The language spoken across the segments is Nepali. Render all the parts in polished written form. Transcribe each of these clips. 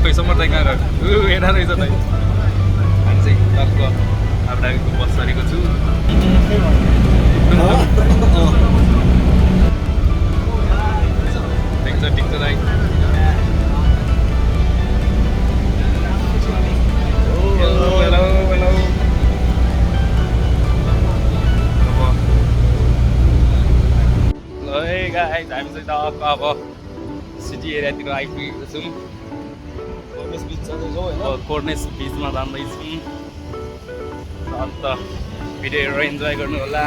टक्कैसम्म चाहिँ कहाँ गयो हेर्दा रहेछ त हामी चाहिँ टक्क अब डाकेको बस चढेको छु ठिक छ दाइ गाइस हामी चाहिँ टक्क अब सिटी एरियातिर आइपुगेको छौँ कोर्नेस बिचमा जाँदैछौँ अन्त भिडियोहरू इन्जोय गर्नु होला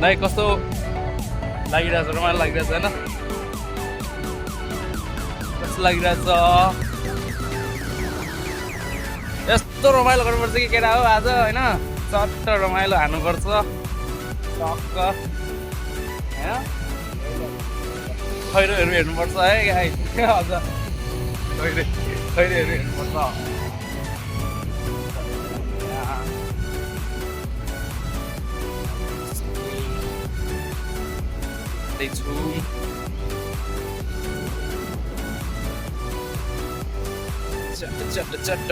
दाइ कस्तो लागिरहेछ रमाइलो लागिरहेछ होइन कस्तो लागिरहेछ यस्तो रमाइलो गर्नुपर्छ कि केटा हो आज होइन चट्ट रमाइलो हान्नुपर्छ टक्क होइन खैरोहरू हेर्नुपर्छ है गाई अझ खैरोहरू हेर्नुपर्छ छु चट्ट चट्ट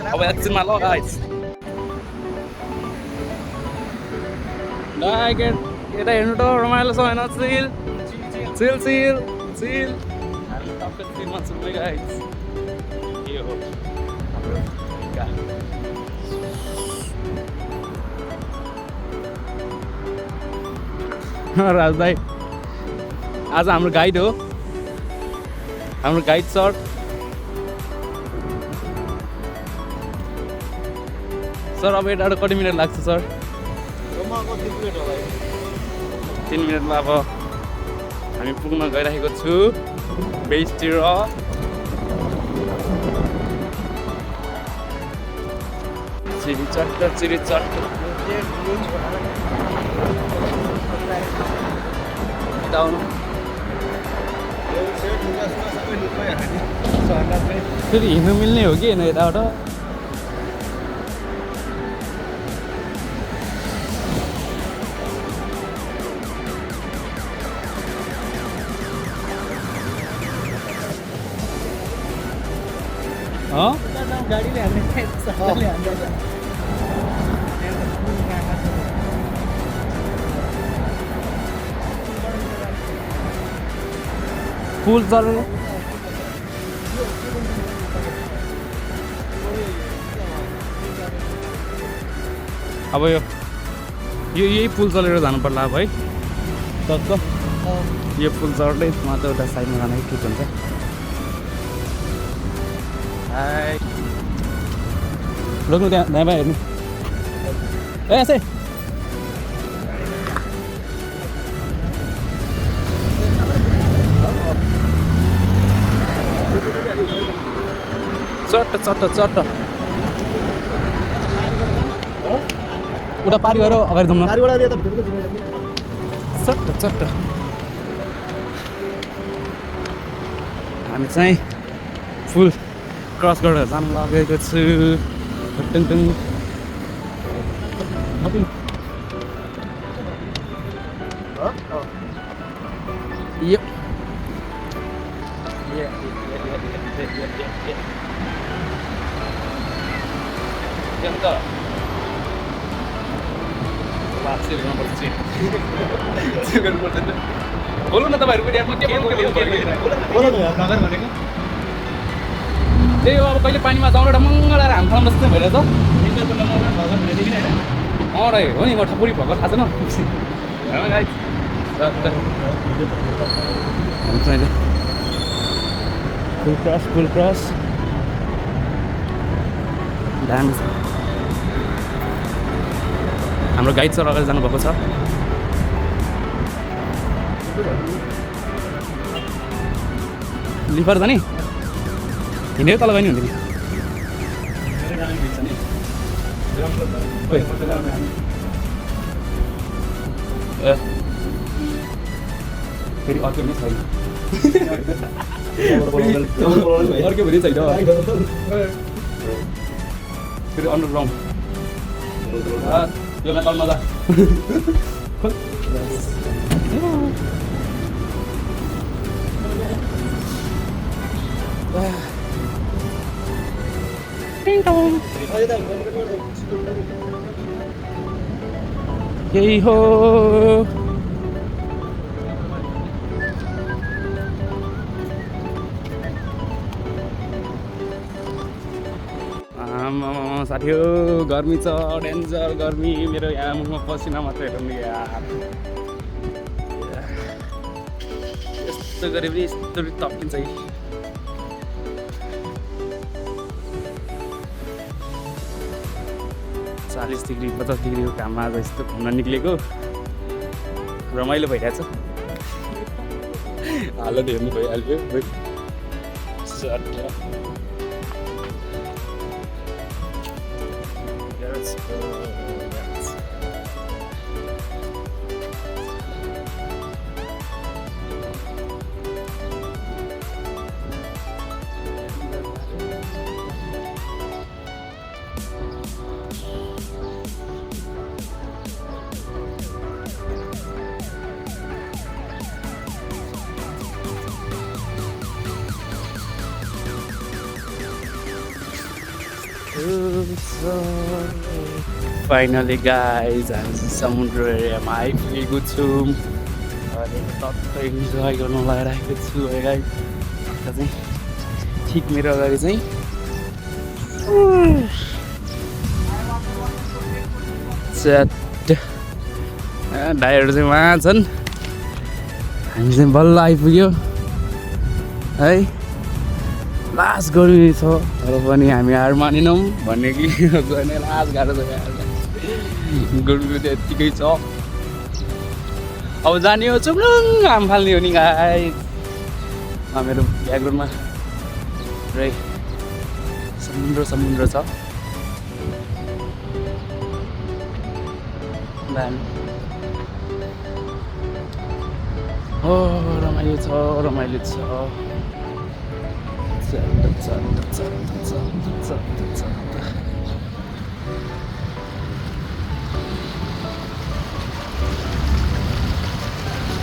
अब एकछिनमा ल गाइस यता हेर्नु त रमाइलो छ होइन चिल चिल चिल चिल हामी टक्क चिलमा छौँ है गाइस के हो राज भाइ आज हाम्रो गाइड हो हाम्रो गाइड सर सर अब यता कति मिनट लाग्छ सर 3 मिनटमा अब हामी पुग्न गइरहेको छु बेसतिर चिरी चट्ट फेरि हिँड्नु मिल्ने हो कि होइन यताबाट गाडीले पुल चल्नु अब यही पुल चलेर जानु पर्ला अब है टक्क यो पुल चढ्दै मात्र उता साइडमा जानु ठिक हुन्छ रोक्नु त्यहाँ दायाँ हेर्नु ए यसै चट्ट उता पारी गएर अगाडि जाउँ न चट्ट हामी चाहिँ फुल क्रस गरेर जानु लागेको छु टुङ बोल्नु न तपाईँहरू त्यही हो अब कहिले पानीमा जाउँ र मङ्ग लगाएर हाम खालाउनु जस्तै भइरहेछ रे हो नि म ठपुरी भएको थाहा छैन फुल क्रस डान्स हाम्रो गाइड सर अगाडि जानुभएको छ लिफर जाने हिँडेर तल गयो नि हुन्थ्यो फेरि अर्को पनि छैन अर्को पनि छैन फेरि अन्डरग्राउन्ड यो मैं तल मजा यही हो साथी हो गर्मी छ डेन्जर गर्मी मेरो यहाँ मुखमा पसिना मात्रै हेर्नु यार यस्तो गरे पनि यस्तो तप्किन्छ है 40 डिग्री 50 डिग्रीको घाममा आज यस्तो घुम्न निक्लेको रमाइलो भइरहेछ हालत हेर्नु भइहाल्यो Finally guys, हामी समुद्र एरियामा आइपुगेको छु अनि टक्कै इन्जोय गर्न लागिरहेको छु है गाइस चाहिँ ठिक मेरो अगाडि चाहिँ ड्राइभर चाहिँ उहाँ छन् हामी चाहिँ बल्ल आइपुग्यो है लास्ट गर्मी छ तर पनि हामी हार मानेनौँ भन्ने कि लास्ट गाह्रो छ गर्मी त यत्तिकै छ अब जाने हो चुप्लुङ घाम फाल्ने हो नि गाइस मेरो ब्याकग्राउन्डमा पुरै समुद्र छ हो रमाइलो छ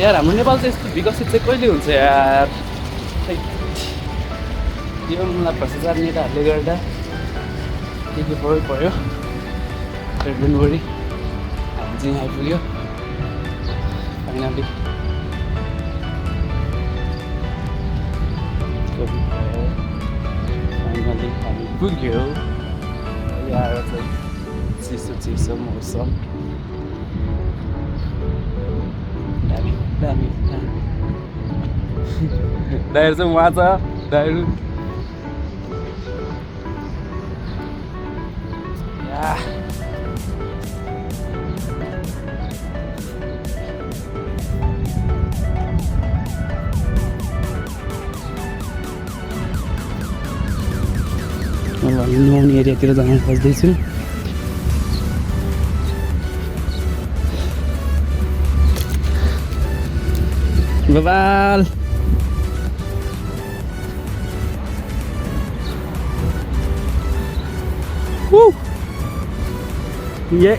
यार हाम्रो नेपाल चाहिँ यस्तो विकसित चाहिँ कहिले हुन्छ यार यो मलाई भ्रष्टाचार नेताहरूले गर्दा के प्रयोग पर्यो डोन्ट हामी चाहिँ आइपुग्यो फाइनली हामी पुग्यो यहाँ चाहिँ चिसो मौसम दामी दाइर चाहिँ उहाँ छ दाइर नुहाउने एरियातिर जान खोज्दैछु बबाल ये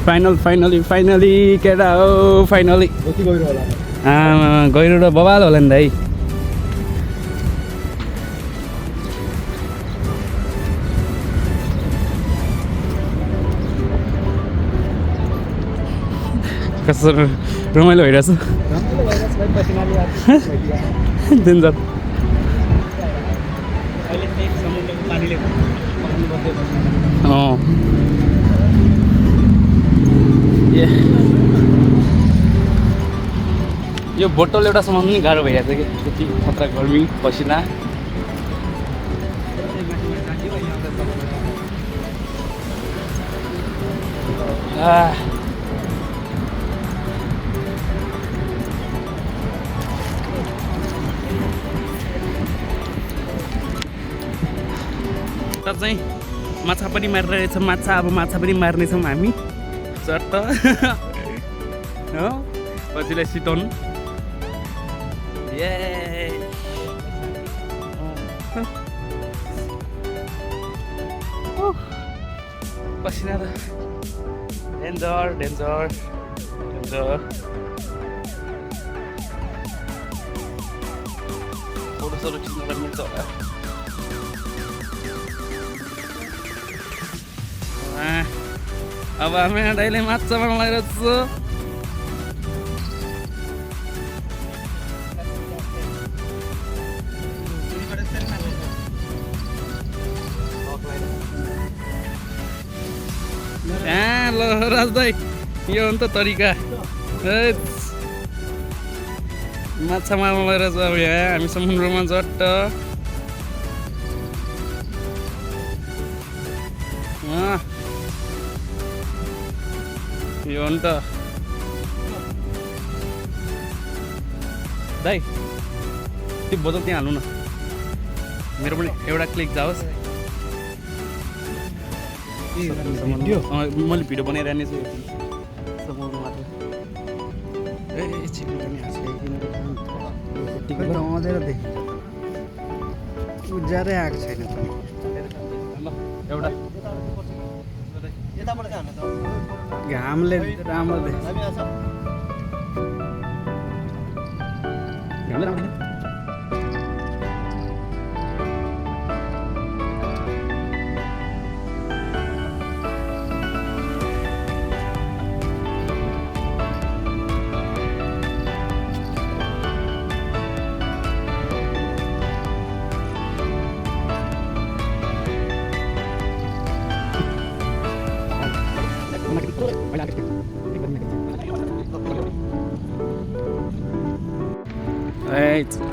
फाइनली केटा हो फाइनली गहिरो र बबाल होला नि दाइ कस्तो रमाइलो भइरहेछ डेन्जर यो बोतल एउटा सामान पनि गाह्रो भइरहेछ कि त्यति खतरा गर्मी पसिना तर चाहिँ माछा पनि मारिरहेछ माछा अब माछा पनि मार्नेछौँ हामी चट्ट हो पछिलाई सिटाउनु पसिना त डेन्जर डेन्जर डेन्जर फोटोसोटो खिच्नलाई मिल्छ होला अब हामी दाइले माछा मार्न लगाइरहेको छु ल राज दाइ यो हो नि त तरिका माछा मार्न लगाइरहेको छु अब यहाँ हामी समुद्रमा झट्ट यो हो नि त दाइ त्यो बोतल त्यहाँ हाल्नु न मेरो पनि एउटा क्लिक जाओस् मैले भिडियो बनाइरहने छु समुद्रमा ए छिटो पनि आउँदैन उज्यारै आएको छैन एउटा घामले राम्रो देख्छ घामले राम्रो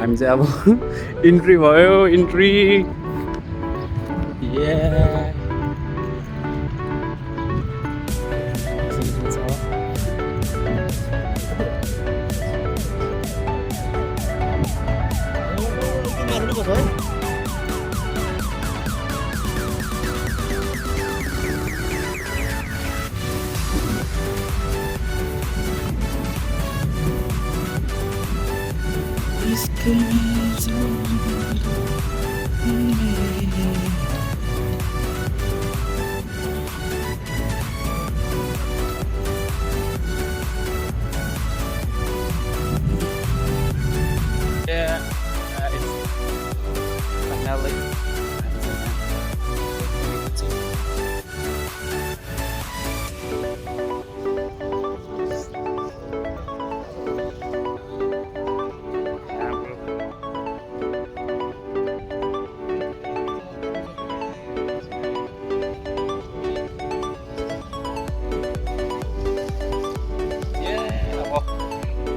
हामी चाहिँ अब इन्ट्री भयो इन्ट्री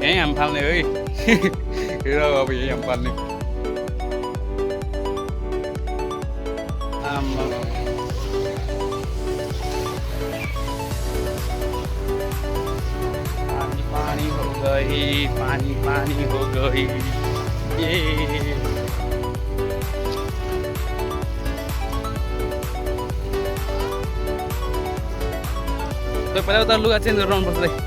यहीँ हामी फाल्ने है अब यहीँ हामी फाल्ने पानी हो गई पानी पानी हो गई ये तो पहिला उता लुगा चेन्ज गरेर आउनुपर्छ है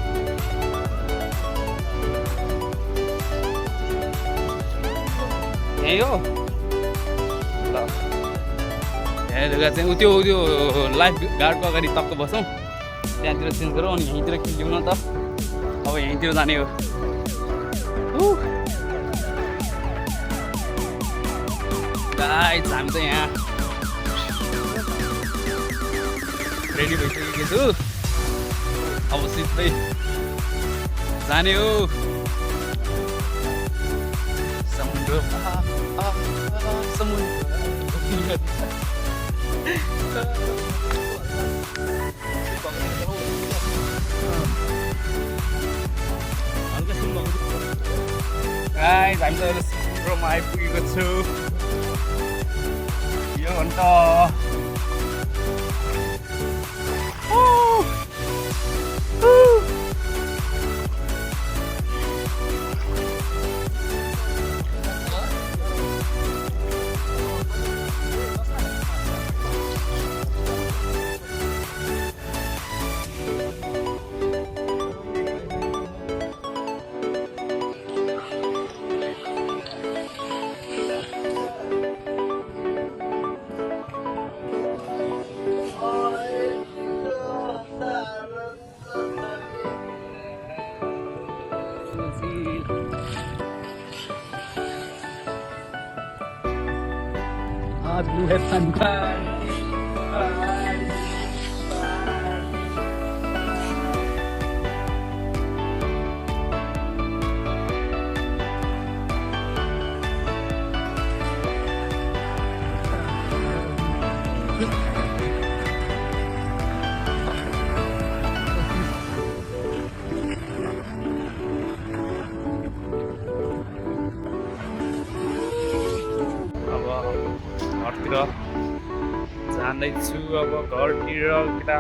यही हो ल यहाँ लुगा चाहिँ त्यो लाइफ गार्डको अगाडि टक्क बसौँ त्यहाँतिर चेन्ज गरौँ अनि यहीँतिर खिच्यौँ न त अब यहीँतिर जाने हो गाइस हामी चाहिँ यहाँ रेडी भइसकेको छु अब सिधै जाने हो समुद्रमा गाइस हामी त समुद्रमा आइपुगेको छु यो हो नि त अब घरतिर जाँदैछु अब घरतिर केटा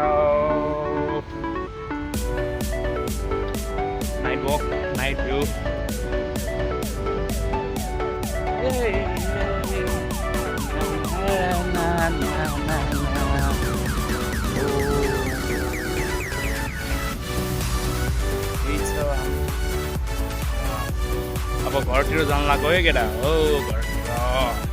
नाइट वक नाइट भ्यू अब घरतिर जान लाग्यो है केटा हो घरतिर